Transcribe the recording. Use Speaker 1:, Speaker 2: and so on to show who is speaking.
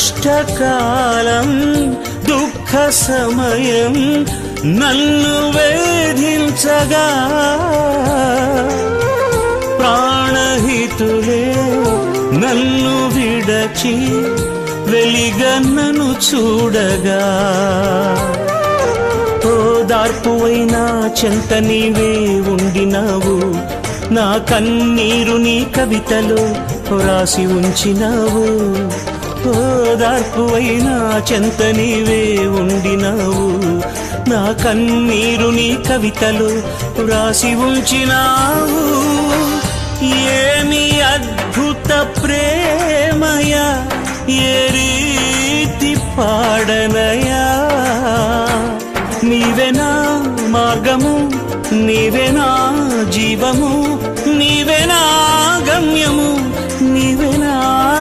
Speaker 1: కష్టకాలం దుఃఖ సమయం నన్ను వేధించగా ప్రాణహితులే నన్ను విడచి వెలిగన్నను చూడగా ఓదార్పువైనా చెంత నీవే ఉండినావు నా కన్నీరు నీ కవితలో రాసి ఉంచినావు ఓదార్పువైనా చెంత నీవే ఉండినావు నా కన్నీరు నీ కవితలో రాసి ఉంచినావు ఏమి అద్భుత ప్రేమయా ఏ రీతి పాడనయా నీవే నా మార్గము నీవే నా జీవము